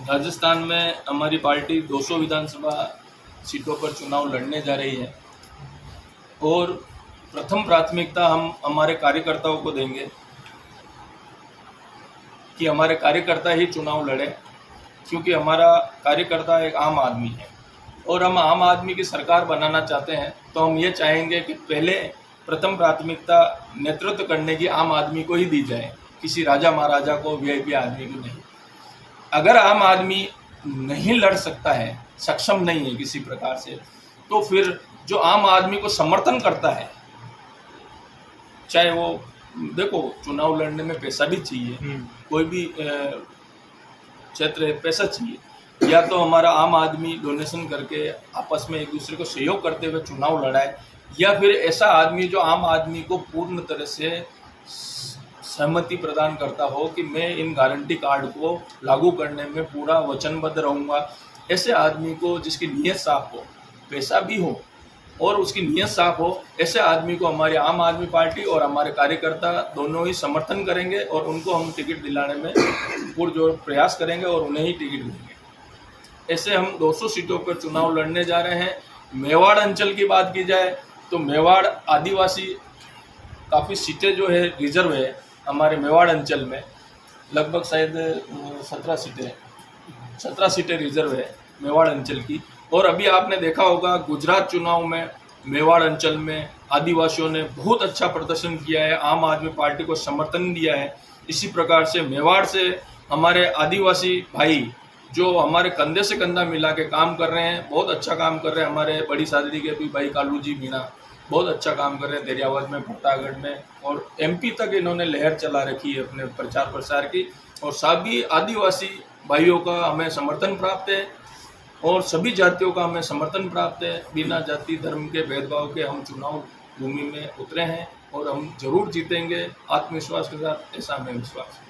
राजस्थान में हमारी पार्टी 200 विधानसभा सीटों पर चुनाव लड़ने जा रही है और प्रथम प्राथमिकता हम हमारे कार्यकर्ताओं को देंगे कि हमारे कार्यकर्ता ही चुनाव लड़े, क्योंकि हमारा कार्यकर्ता एक आम आदमी है और हम आम आदमी की सरकार बनाना चाहते हैं। तो हम ये चाहेंगे कि पहले प्रथम प्राथमिकता नेतृत्व करने की आम आदमी को ही दी जाए, किसी राजा महाराजा को, वीआईपी आदमी को नहीं। अगर आम आदमी नहीं लड़ सकता है, सक्षम नहीं है किसी प्रकार से, तो फिर जो आम आदमी को समर्थन करता है, चाहे वो देखो चुनाव लड़ने में पैसा भी चाहिए, कोई भी क्षेत्र है पैसा चाहिए, या तो हमारा आम आदमी डोनेशन करके आपस में एक दूसरे को सहयोग करते हुए चुनाव लड़ाए, या फिर ऐसा आदमी जो आम आदमी को पूर्ण तरह से सहमति प्रदान करता हो कि मैं इन गारंटी कार्ड को लागू करने में पूरा वचनबद्ध रहूँगा। ऐसे आदमी को जिसकी नीयत साफ हो, पैसा भी हो और उसकी नीयत साफ हो, ऐसे आदमी को हमारी आम आदमी पार्टी और हमारे कार्यकर्ता दोनों ही समर्थन करेंगे और उनको हम टिकट दिलाने में पुरजोर प्रयास करेंगे और उन्हें ही टिकट देंगे। ऐसे हम 200 सीटों पर चुनाव लड़ने जा रहे हैं। मेवाड़ अंचल की बात की जाए तो मेवाड़ आदिवासी काफ़ी सीटें जो है रिजर्व है हमारे मेवाड़ अंचल में, लगभग शायद 17 सीटें रिजर्व है मेवाड़ अंचल की। और अभी आपने देखा होगा गुजरात चुनाव में मेवाड़ अंचल में आदिवासियों ने बहुत अच्छा प्रदर्शन किया है, आम आदमी पार्टी को समर्थन दिया है। इसी प्रकार से मेवाड़ से हमारे आदिवासी भाई जो हमारे कंधे से कंधा मिला के काम कर रहे हैं, बहुत अच्छा काम कर रहे हैं। हमारे बड़ी सादरी के भी भाई कालू जी मीणा बहुत अच्छा काम कर रहे हैं दरियावद में, भट्टागढ़ में, और एमपी तक इन्होंने लहर चला रखी है अपने प्रचार प्रसार की। और सभी आदिवासी भाइयों का हमें समर्थन प्राप्त है और सभी जातियों का हमें समर्थन प्राप्त है। बिना जाति धर्म के भेदभाव के हम चुनाव भूमि में उतरे हैं और हम जरूर जीतेंगे आत्मविश्वास के साथ, ऐसा हमें विश्वास है।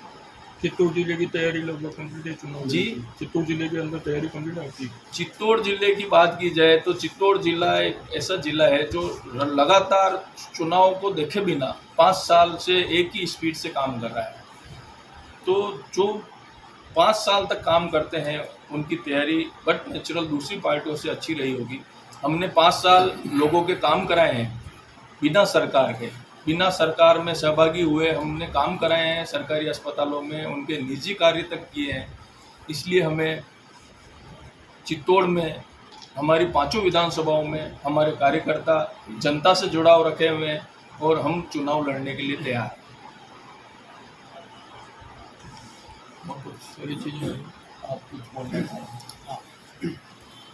चित्तौड़ जिले की तैयारी लगभग कंप्लीट है चुनाव जी, चित्तौड़ जिले के अंदर तैयारी कंप्लीट है आपकी? चित्तौड़ जिले की बात की जाए तो चित्तौड़ जिला एक ऐसा जिला है जो लगातार चुनाव को देखे बिना 5 साल से एक ही स्पीड से काम कर रहा है। तो जो 5 साल तक काम करते हैं उनकी तैयारी बट नेचुरल दूसरी पार्टियों से अच्छी रही होगी। हमने 5 साल लोगों के काम कराए हैं बिना सरकार के, बिना सरकार में सहभागी हुए हमने काम कराए हैं, सरकारी अस्पतालों में उनके निजी कार्य तक किए हैं। इसलिए हमें चित्तौड़ में हमारी 5 विधानसभाओं में हमारे कार्यकर्ता जनता से जुड़ाव रखे हुए हैं और हम चुनाव लड़ने के लिए तैयार हैं। आप कुछ बोलना चाहें?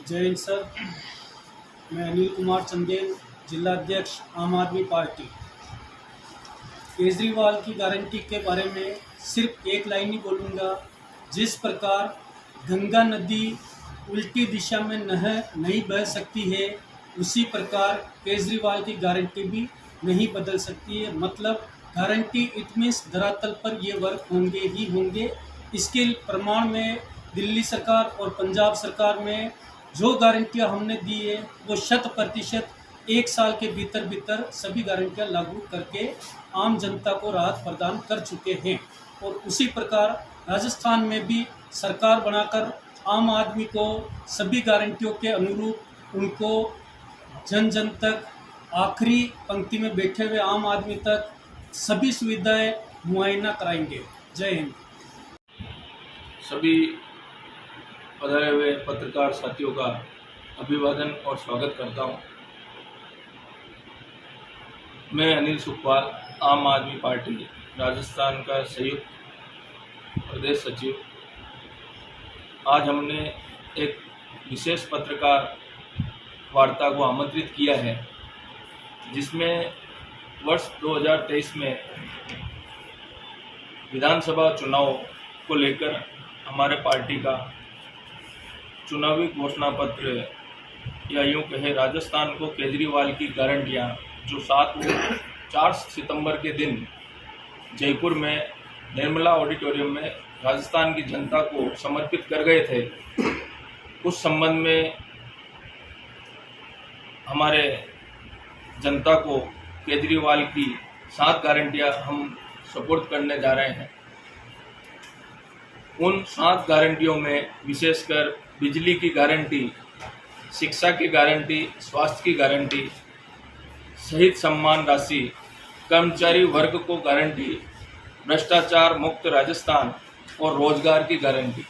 जय हिंद सर, मैं अनिल कुमार चंदेल, जिला अध्यक्ष आम आदमी पार्टी। केजरीवाल की गारंटी के बारे में सिर्फ एक लाइन ही बोलूँगा। जिस प्रकार गंगा नदी उल्टी दिशा में नहीं बह सकती है, उसी प्रकार केजरीवाल की गारंटी भी नहीं बदल सकती है। मतलब गारंटी इट मीन्स धरातल पर ये वर्क होंगे ही होंगे। इसके प्रमाण में दिल्ली सरकार और पंजाब सरकार में जो गारंटियां हमने दी है वो 100% 1 साल के भीतर सभी गारंटियां लागू करके आम जनता को राहत प्रदान कर चुके हैं। और उसी प्रकार राजस्थान में भी सरकार बनाकर आम आदमी को सभी गारंटियों के अनुरूप उनको जन जन तक, आखिरी पंक्ति में बैठे हुए आम आदमी तक सभी सुविधाएं मुआयना कराएंगे। जय हिंद। सभी पधारे हुए पत्रकार साथियों का अभिवादन और स्वागत करता हूं। मैं अनिल सुखपाल, आम आदमी पार्टी राजस्थान का संयुक्त प्रदेश सचिव। आज हमने एक विशेष पत्रकार वार्ता को आमंत्रित किया है, जिसमें वर्ष 2023 में विधानसभा चुनाव को लेकर हमारे पार्टी का चुनावी घोषणा पत्र, या यूँ कहे राजस्थान को केजरीवाल की गारंटियाँ, जो 4 सितंबर के दिन जयपुर में निर्मला ऑडिटोरियम में राजस्थान की जनता को समर्पित कर गए थे, उस संबंध में हमारे जनता को केजरीवाल की 7 गारंटियां हम सपोर्ट करने जा रहे हैं। उन 7 गारंटियों में विशेषकर बिजली की गारंटी, शिक्षा की गारंटी, स्वास्थ्य की गारंटी, शहीद सम्मान राशि, कर्मचारी वर्ग को गारंटी, भ्रष्टाचार मुक्त राजस्थान और रोजगार की गारंटी।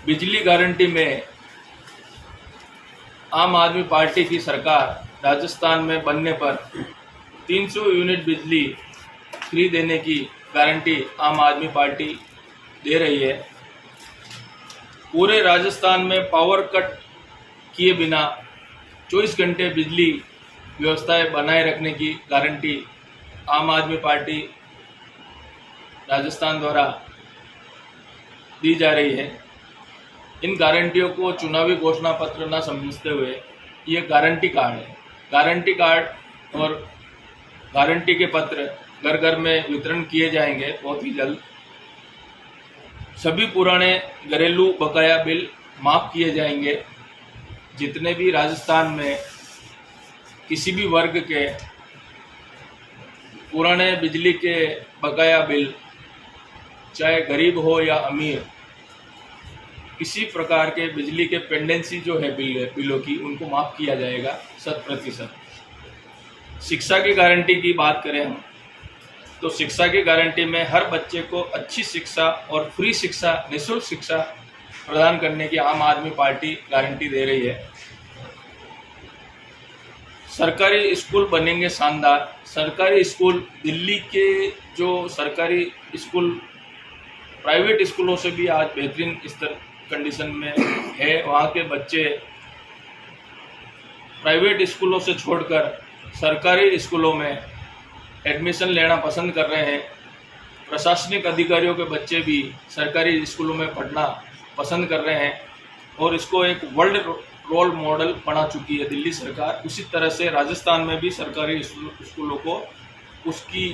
बिजली गारंटी में आम आदमी पार्टी की सरकार राजस्थान में बनने पर 300 यूनिट बिजली फ्री देने की गारंटी आम आदमी पार्टी दे रही है। पूरे राजस्थान में पावर कट किए बिना 24 घंटे बिजली व्यवस्थाएं बनाए रखने की गारंटी आम आदमी पार्टी राजस्थान द्वारा दी जा रही है। इन गारंटियों को चुनावी घोषणा पत्र न समझते हुए ये गारंटी कार्ड है। गारंटी कार्ड और गारंटी के पत्र घर घर में वितरण किए जाएंगे बहुत ही जल्द। सभी पुराने घरेलू बकाया बिल माफ़ किए जाएंगे। जितने भी राजस्थान में किसी भी वर्ग के पुराने बिजली के बकाया बिल, चाहे गरीब हो या अमीर, किसी प्रकार के बिजली के पेंडेंसी जो है बिलों की, उनको माफ़ किया जाएगा 100%। शिक्षा की गारंटी की बात करें हम तो शिक्षा की गारंटी में हर बच्चे को अच्छी शिक्षा और फ्री शिक्षा, निःशुल्क शिक्षा प्रदान करने की आम आदमी पार्टी गारंटी दे रही है। सरकारी स्कूल बनेंगे शानदार। सरकारी स्कूल दिल्ली के जो सरकारी स्कूल प्राइवेट स्कूलों से भी आज बेहतरीन स्तर कंडीशन में है। वहाँ के बच्चे प्राइवेट स्कूलों से छोड़कर सरकारी स्कूलों में एडमिशन लेना पसंद कर रहे हैं। प्रशासनिक अधिकारियों के बच्चे भी सरकारी स्कूलों में पढ़ना पसंद कर रहे हैं और इसको एक वर्ल्ड रोल मॉडल बना चुकी है दिल्ली सरकार। उसी तरह से राजस्थान में भी सरकारी स्कूलों को उसकी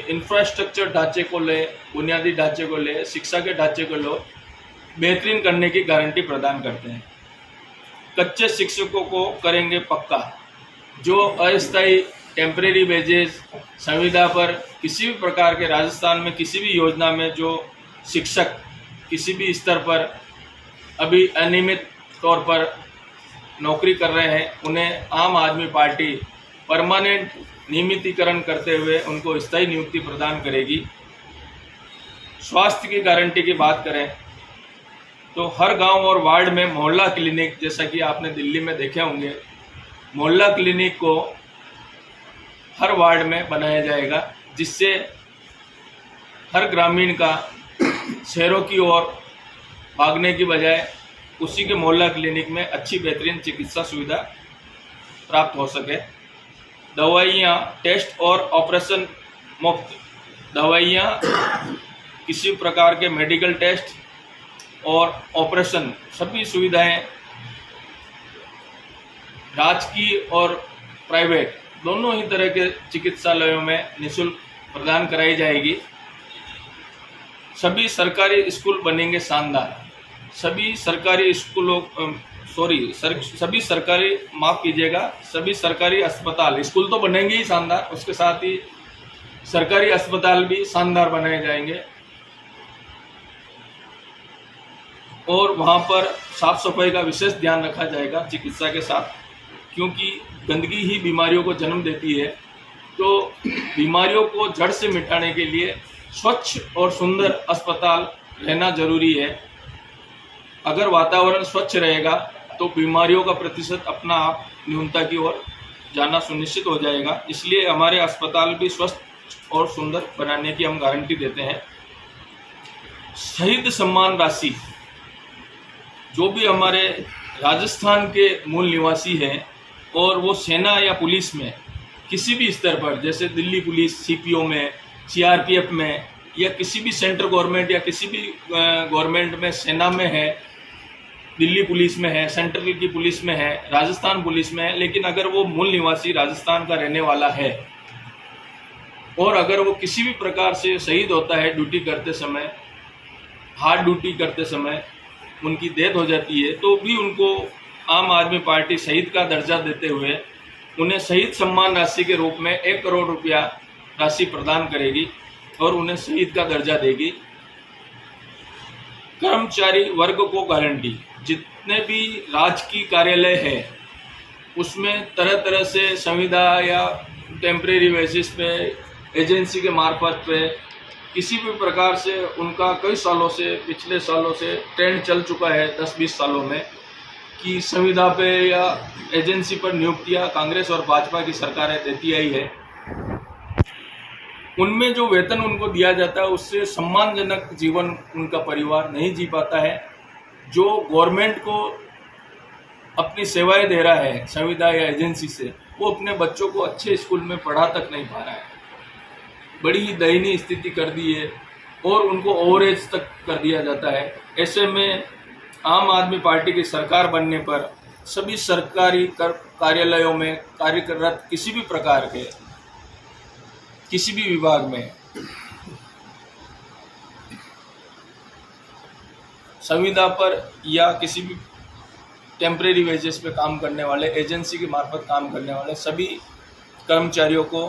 इंफ्रास्ट्रक्चर ढांचे को ले, बुनियादी ढांचे को ले, शिक्षा के ढांचे को ले बेहतरीन करने की गारंटी प्रदान करते हैं। कच्चे शिक्षकों को करेंगे पक्का। जो अस्थायी टेम्परेरी वेजेस संविदा पर किसी भी प्रकार के राजस्थान में किसी भी योजना में जो शिक्षक किसी भी स्तर पर अभी अनियमित तौर पर नौकरी कर रहे हैं, उन्हें आम आदमी पार्टी परमानेंट नियमितीकरण करते हुए उनको स्थायी नियुक्ति प्रदान करेगी। स्वास्थ्य की गारंटी की बात करें तो हर गांव और वार्ड में मोहल्ला क्लिनिक, जैसा कि आपने दिल्ली में देखे होंगे, मोहल्ला क्लिनिक को हर वार्ड में बनाया जाएगा, जिससे हर ग्रामीण का शहरों की ओर भागने की बजाय उसी के मोहल्ला क्लिनिक में अच्छी बेहतरीन चिकित्सा सुविधा प्राप्त हो सके। दवाइयाँ, टेस्ट और ऑपरेशन मुफ्त। दवाइयाँ, किसी प्रकार के मेडिकल टेस्ट और ऑपरेशन, सभी सुविधाएं राजकीय और प्राइवेट दोनों ही तरह के चिकित्सालयों में निःशुल्क प्रदान कराई जाएगी। सभी सरकारी स्कूल बनेंगे शानदार। सभी सरकारी स्कूलों सभी सरकारी, माफ़ कीजिएगा, सभी सरकारी अस्पताल, स्कूल तो बनेंगे ही शानदार, उसके साथ ही सरकारी अस्पताल भी शानदार बनाए जाएंगे और वहाँ पर साफ सफाई का विशेष ध्यान रखा जाएगा चिकित्सा के साथ, क्योंकि गंदगी ही बीमारियों को जन्म देती है। तो बीमारियों को जड़ से मिटाने के लिए स्वच्छ और सुंदर अस्पताल रहना जरूरी है। अगर वातावरण स्वच्छ रहेगा तो बीमारियों का प्रतिशत अपना आप न्यूनता की ओर जाना सुनिश्चित हो जाएगा। इसलिए हमारे अस्पताल भी स्वस्थ और सुंदर बनाने की हम गारंटी देते हैं। शहीद सम्मान राशि, जो भी हमारे राजस्थान के मूल निवासी हैं और वो सेना या पुलिस में किसी भी स्तर पर, जैसे दिल्ली पुलिस, सीपीओ में, सीआरपीएफ में, या किसी भी सेंट्रल गवर्नमेंट या किसी भी गवर्नमेंट में सेना में है, दिल्ली पुलिस में है, सेंट्रल की पुलिस में है, राजस्थान पुलिस में है, लेकिन अगर वो मूल निवासी राजस्थान का रहने वाला है और अगर वो किसी भी प्रकार से शहीद होता है ड्यूटी करते समय, हार्ड ड्यूटी करते समय उनकी डेथ हो जाती है, तो भी उनको आम आदमी पार्टी शहीद का दर्जा देते हुए उन्हें शहीद सम्मान राशि के रूप में 1 करोड़ रुपया राशि प्रदान करेगी और उन्हें शहीद का दर्जा देगी। कर्मचारी वर्ग को गारंटी, जितने भी राजकीय कार्यालय है उसमें तरह तरह से संविदा या टेम्परेरी बेसिस पे एजेंसी के मार्फत पे किसी भी प्रकार से उनका कई सालों से, पिछले सालों से ट्रेंड चल चुका है 10-20 सालों में कि संविदा पे या एजेंसी पर नियुक्तियां कांग्रेस और भाजपा की सरकारें देती आई है। उनमें जो वेतन उनको दिया जाता है उससे सम्मानजनक जीवन उनका परिवार नहीं जी पाता है। जो गवर्नमेंट को अपनी सेवाएं दे रहा है संविदा या एजेंसी से, वो अपने बच्चों को अच्छे स्कूल में पढ़ा तक नहीं पा रहा है। बड़ी ही दयनीय स्थिति कर दी है और उनको ओवरेज तक कर दिया जाता है। ऐसे में आम आदमी पार्टी की सरकार बनने पर सभी सरकारी कार्यालयों में कार्यरत किसी भी प्रकार के, किसी भी विभाग में संविदा पर या किसी भी टेम्परेरी वेजेस पे काम करने वाले, एजेंसी के मार्फत काम करने वाले सभी कर्मचारियों को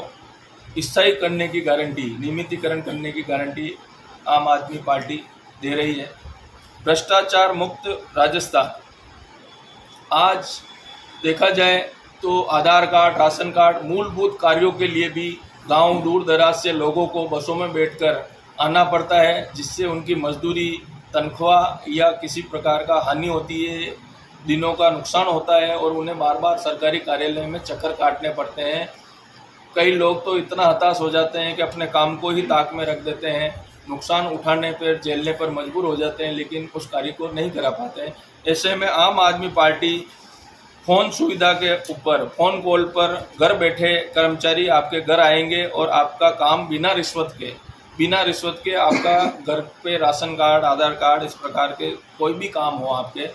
स्थायी करने की गारंटी, नियमितीकरण करने की गारंटी आम आदमी पार्टी दे रही है। भ्रष्टाचार मुक्त राजस्थान, आज देखा जाए तो आधार कार्ड, राशन कार्ड, मूलभूत कार्यों के लिए भी गांव दूर दराज से लोगों को बसों में बैठकर आना पड़ता है, जिससे उनकी मजदूरी, तनख्वाह या किसी प्रकार का हानि होती है, दिनों का नुकसान होता है और उन्हें बार बार सरकारी कार्यालय में चक्कर काटने पड़ते हैं। कई लोग तो इतना हताश हो जाते हैं कि अपने काम को ही ताक में रख देते हैं, नुकसान उठाने पर, झेलने पर मजबूर हो जाते हैं, लेकिन उस कार्य को नहीं करा पाते हैं। ऐसे में आम आदमी पार्टी फ़ोन सुविधा के ऊपर, फ़ोन कॉल पर घर बैठे कर्मचारी आपके घर आएंगे और आपका काम बिना रिश्वत के आपका घर पे राशन कार्ड, आधार कार्ड, इस प्रकार के कोई भी काम हो आपके,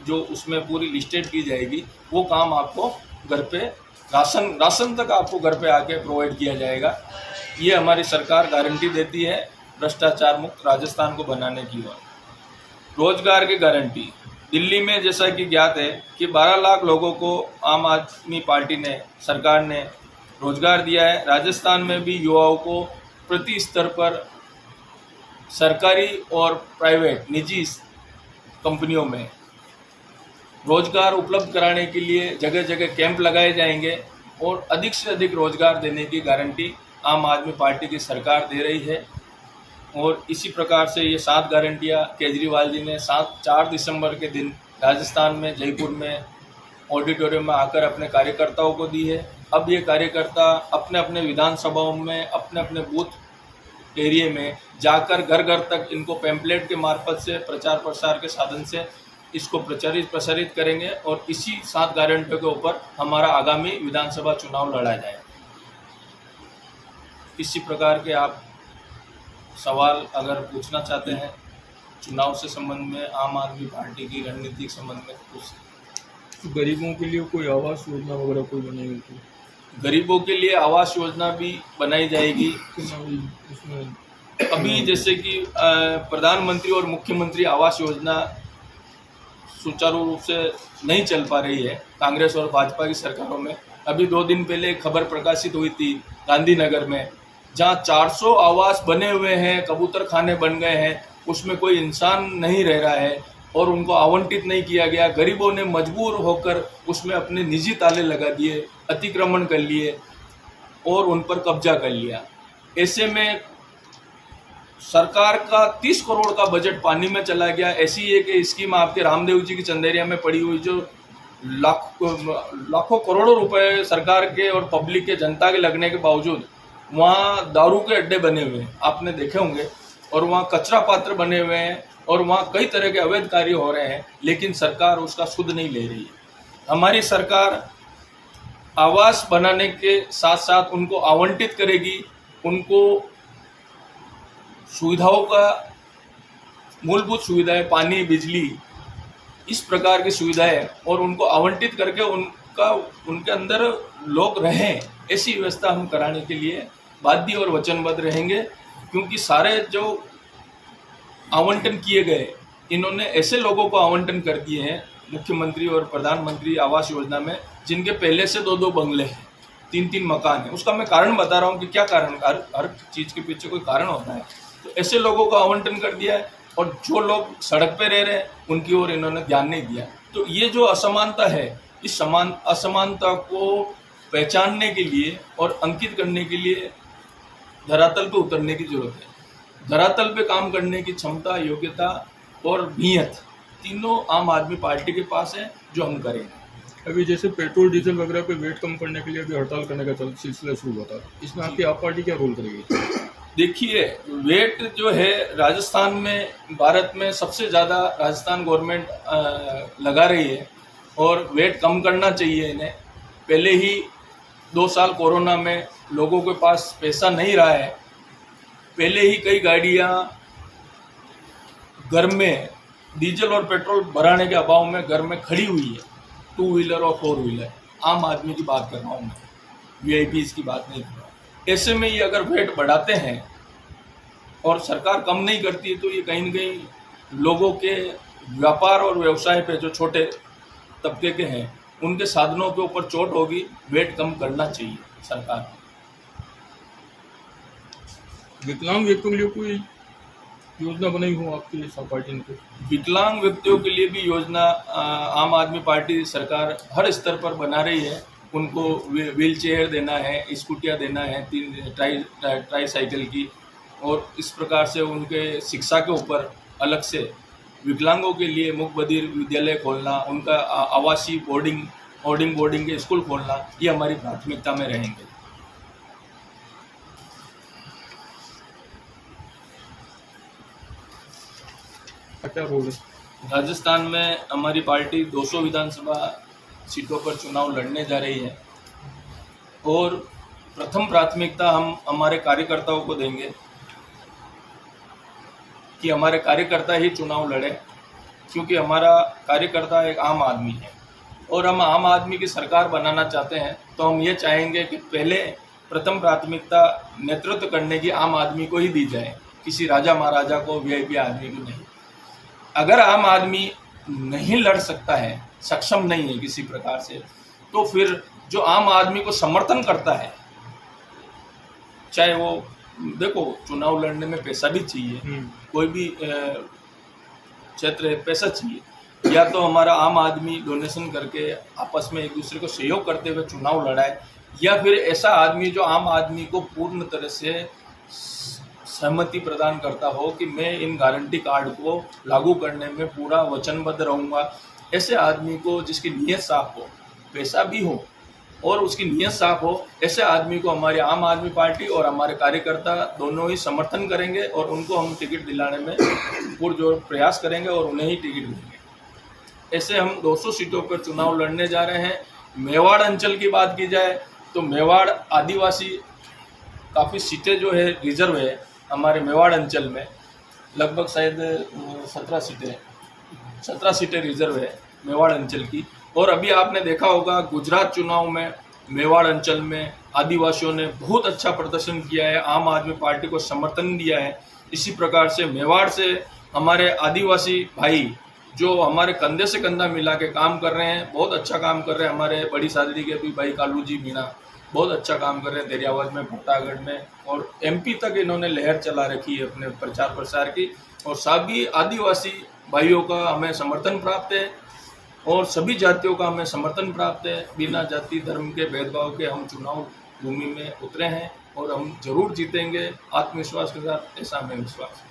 जो उसमें पूरी लिस्टेड की जाएगी, वो काम आपको घर पे राशन तक आपको घर पे आके प्रोवाइड किया जाएगा। ये हमारी सरकार गारंटी देती है भ्रष्टाचार मुक्त राजस्थान को बनाने की ओर। रोजगार की गारंटी, दिल्ली में जैसा कि ज्ञात है कि 12 लाख लोगों को आम आदमी पार्टी ने, सरकार ने रोजगार दिया है। राजस्थान में भी युवाओं को प्रति स्तर पर सरकारी और प्राइवेट, निजी कंपनियों में रोजगार उपलब्ध कराने के लिए जगह जगह कैंप लगाए जाएंगे और अधिक से अधिक रोजगार देने की गारंटी आम आदमी पार्टी की सरकार दे रही है। और इसी प्रकार से ये 7 गारंटियाँ केजरीवाल जी ने 4 दिसंबर के दिन राजस्थान में, जयपुर में ऑडिटोरियम में आकर अपने कार्यकर्ताओं को दी है। अब ये कार्यकर्ता अपने अपने विधानसभाओं में, अपने अपने बूथ एरिया में जाकर घर घर तक इनको पैम्पलेट के मार्फत से, प्रचार प्रसार के साधन से इसको प्रसारित करेंगे और इसी 7 गारंटियों के ऊपर हमारा आगामी विधानसभा चुनाव लड़ा जाए। किसी प्रकार के आप सवाल अगर पूछना चाहते हैं चुनाव से संबंध में, आम आदमी पार्टी की रणनीति के संबंध में कुछ। गरीबों के लिए कोई आवास योजना वगैरह कोई बनेगी तो? गरीबों के लिए आवास योजना भी बनाई जाएगी। उसमें अभी जैसे कि प्रधानमंत्री और मुख्यमंत्री आवास योजना सुचारू रूप से नहीं चल पा रही है कांग्रेस और भाजपा की सरकारों में। अभी 2 दिन पहले खबर प्रकाशित हुई थी गांधीनगर में, जहां 400 आवास बने हुए हैं, कबूतर खाने बन गए हैं, उसमें कोई इंसान नहीं रह रहा है और उनको आवंटित नहीं किया गया। गरीबों ने मजबूर होकर उसमें अपने निजी ताले लगा दिए, अतिक्रमण कर लिए और उन पर कब्जा कर लिया। ऐसे में सरकार का 30 करोड़ का बजट पानी में चला गया। ऐसी एक स्कीम आपके रामदेव जी की चंदेरिया में पड़ी हुई, जो लाखों करोड़ों रुपए सरकार के और पब्लिक के, जनता के लगने के बावजूद वहाँ दारू के अड्डे बने हुए हैं, आपने देखे होंगे, और वहाँ कचरा पात्र बने हुए हैं और वहाँ कई तरह के अवैध कार्य हो रहे हैं, लेकिन सरकार उसका सुध नहीं ले रही है। हमारी सरकार आवास बनाने के साथ साथ उनको आवंटित करेगी, उनको सुविधाओं का, मूलभूत सुविधाएं, पानी, बिजली, इस प्रकार की सुविधाएं, और उनको आवंटित करके उनके अंदर लोग रहें, ऐसी व्यवस्था हम कराने के लिए बाध्य और वचनबद्ध रहेंगे। क्योंकि सारे जो आवंटन किए गए, इन्होंने ऐसे लोगों को आवंटन कर दिए हैं मुख्यमंत्री और प्रधानमंत्री आवास योजना में, जिनके पहले से 2-2 बंगले हैं, 3-3 मकान हैं। उसका मैं कारण बता रहा हूँ कि क्या कारण, हर चीज़ के पीछे कोई कारण होता है। तो ऐसे लोगों को आवंटन कर दिया है और जो लोग सड़क पे रह रहे हैं उनकी ओर इन्होंने ध्यान नहीं दिया। तो ये जो असमानता है, इस असमानता को पहचानने के लिए और अंकित करने के लिए धरातल पे उतरने की जरूरत है। धरातल पे काम करने की क्षमता, योग्यता और नीयत तीनों आम आदमी पार्टी के पास है, जो हम करेंगे। अभी जैसे पेट्रोल डीजल वगैरह पे वेट कम करने के लिए अभी हड़ताल करने का सिलसिला शुरू हुआ था, इसमें आपकी आप पार्टी क्या रोल करेगी? देखिए, वेट जो है राजस्थान में, भारत में सबसे ज़्यादा राजस्थान गवर्नमेंट लगा रही है और वेट कम करना चाहिए इन्हें। पहले ही 2 साल कोरोना में लोगों के पास पैसा नहीं रहा है, पहले ही कई गाड़ियां घर में डीजल और पेट्रोल भराने के अभाव में घर में खड़ी हुई है, 2 व्हीलर और 4 व्हीलर। आम आदमी की बात कर रहा हूँ मैं, VIPs की बात नहीं कर रहा। ऐसे में ये अगर वेट बढ़ाते हैं और सरकार कम नहीं करती है, तो ये कहीं न कहीं लोगों के व्यापार और व्यवसाय पे, जो छोटे तबके के हैं, उनके साधनों के ऊपर चोट होगी। वेट कम करना चाहिए सरकार को। विकलांग व्यक्तियों के लिए कोई योजना बनाई हो आपकी पार्टी ने? विकलांग व्यक्तियों के लिए भी योजना आम आदमी पार्टी सरकार हर स्तर पर बना रही है। उनको व्हील चेयर देना है, स्कूटियाँ देना है, 3 ट्राई साइकिल की, और इस प्रकार से उनके शिक्षा के ऊपर अलग से विकलांगों के लिए मुख बधिर विद्यालय खोलना, उनका आवासीय बोर्डिंग के स्कूल खोलना, ये हमारी प्राथमिकता में रहेंगे। क्या रोल है? राजस्थान में हमारी पार्टी 200 विधानसभा सीटों पर चुनाव लड़ने जा रही है और प्रथम प्राथमिकता हम हमारे कार्यकर्ताओं को देंगे कि हमारे कार्यकर्ता ही चुनाव लड़े, क्योंकि हमारा कार्यकर्ता एक आम आदमी है और हम आम आदमी की सरकार बनाना चाहते हैं। तो हम ये चाहेंगे कि पहले प्रथम प्राथमिकता नेतृत्व करने की आम आदमी को ही दी जाए, किसी राजा महाराजा को, VIP आदमी को नहीं। अगर आम आदमी नहीं लड़ सकता है, सक्षम नहीं है किसी प्रकार से, तो फिर जो आम आदमी को समर्थन करता है, चाहे वो, देखो चुनाव लड़ने में पैसा भी चाहिए, कोई भी क्षेत्र है, पैसा चाहिए, या तो हमारा आम आदमी डोनेशन करके आपस में एक दूसरे को सहयोग करते हुए चुनाव लड़ाए, या फिर ऐसा आदमी जो आम आदमी को पूर्ण तरह से सहमति प्रदान करता हो कि मैं इन गारंटी कार्ड को लागू करने में पूरा वचनबद्ध रहूँगा। ऐसे आदमी को, जिसकी नीयत साफ हो, पैसा भी हो और उसकी नीयत साफ हो, ऐसे आदमी को हमारी आम आदमी पार्टी और हमारे कार्यकर्ता दोनों ही समर्थन करेंगे और उनको हम टिकट दिलाने में पुरजोर प्रयास करेंगे और उन्हें ही टिकट देंगे। ऐसे हम 200 सीटों पर चुनाव लड़ने जा रहे हैं। मेवाड़ अंचल की बात की जाए तो मेवाड़ आदिवासी काफ़ी सीटें जो है रिजर्व है हमारे मेवाड़ अंचल में, लगभग शायद 17 सीटें रिजर्व है मेवाड़ अंचल की। और अभी आपने देखा होगा गुजरात चुनाव में मेवाड़ अंचल में आदिवासियों ने बहुत अच्छा प्रदर्शन किया है, आम आदमी पार्टी को समर्थन दिया है। इसी प्रकार से मेवाड़ से हमारे आदिवासी भाई जो हमारे कंधे से कंधा मिला के काम कर रहे हैं, बहुत अच्छा काम कर रहे हैं। हमारे बड़ी सादरी के भी भाई कालू जी मीणा बहुत अच्छा काम कर रहे हैं दरियावद में, भट्टागढ़ में, और MP तक इन्होंने लहर चला रखी है अपने प्रचार प्रसार की। और सभी आदिवासी भाइयों का हमें समर्थन प्राप्त है और सभी जातियों का हमें समर्थन प्राप्त है। बिना जाति धर्म के भेदभाव के हम चुनाव भूमि में उतरे हैं और हम जरूर जीतेंगे आत्मविश्वास के साथ, ऐसा हमें विश्वास है।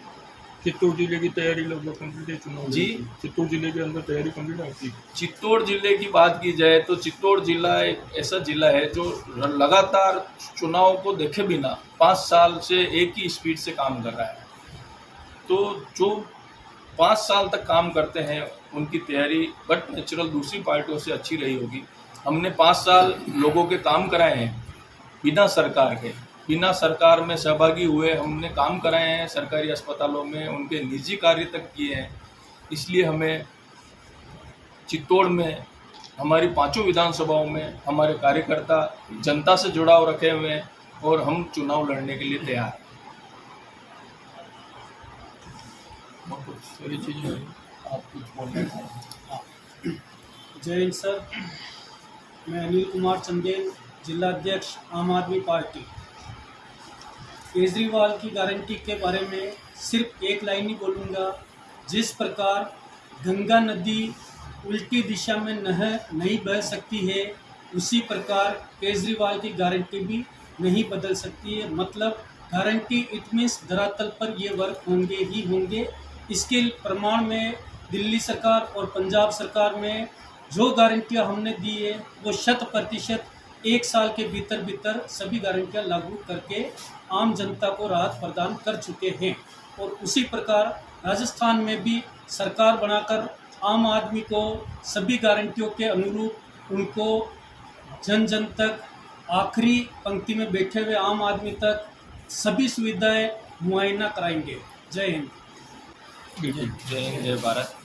चित्तौड़ जिले की तैयारी लगभग कंप्लीट है चुनाव जी। चित्तौड़ जिले के अंदर तैयारी कंप्लीट है आपकी? चित्तौड़ जिले की बात की जाए तो चित्तौड़ जिला एक ऐसा जिला है जो लगातार चुनाव को देखे बिना 5 साल से एक ही स्पीड से काम कर रहा है। तो जो 5 साल तक काम करते हैं उनकी तैयारी बट नेचुरल दूसरी पार्टियों से अच्छी रही होगी। हमने 5 साल लोगों के काम कराए हैं बिना सरकार में सहभागी हुए, हमने काम कराए हैं सरकारी अस्पतालों में, उनके निजी कार्य तक किए हैं। इसलिए हमें चित्तौड़ में हमारी 5 विधानसभाओं में हमारे कार्यकर्ता जनता से जुड़ाव रखे हुए हैं और हम चुनाव लड़ने के लिए तैयार हैं। सारी चीज़ें आप कुछ बोलना चाहें? जय हिंद सर, मैं अनिल कुमार चंदेल, जिला अध्यक्ष आम आदमी पार्टी। केजरीवाल की गारंटी के बारे में सिर्फ एक लाइन ही बोलूँगा जिस प्रकार गंगा नदी उल्टी दिशा में नहीं बह सकती है, उसी प्रकार केजरीवाल की गारंटी भी नहीं बदल सकती है। मतलब गारंटी इट मीन्स धरातल पर ये वर्क होंगे ही होंगे। इसके प्रमाण में दिल्ली सरकार और पंजाब सरकार में जो गारंटियां हमने दी है वो 100% 1 साल के भीतर भीतर सभी गारंटियां लागू करके आम जनता को राहत प्रदान कर चुके हैं। और उसी प्रकार राजस्थान में भी सरकार बनाकर आम आदमी को सभी गारंटियों के अनुरूप उनको जन जन तक, आखिरी पंक्ति में बैठे हुए आम आदमी तक सभी सुविधाएं मुआयना कराएंगे। जय हिंद। जय हिंद, जय भारत।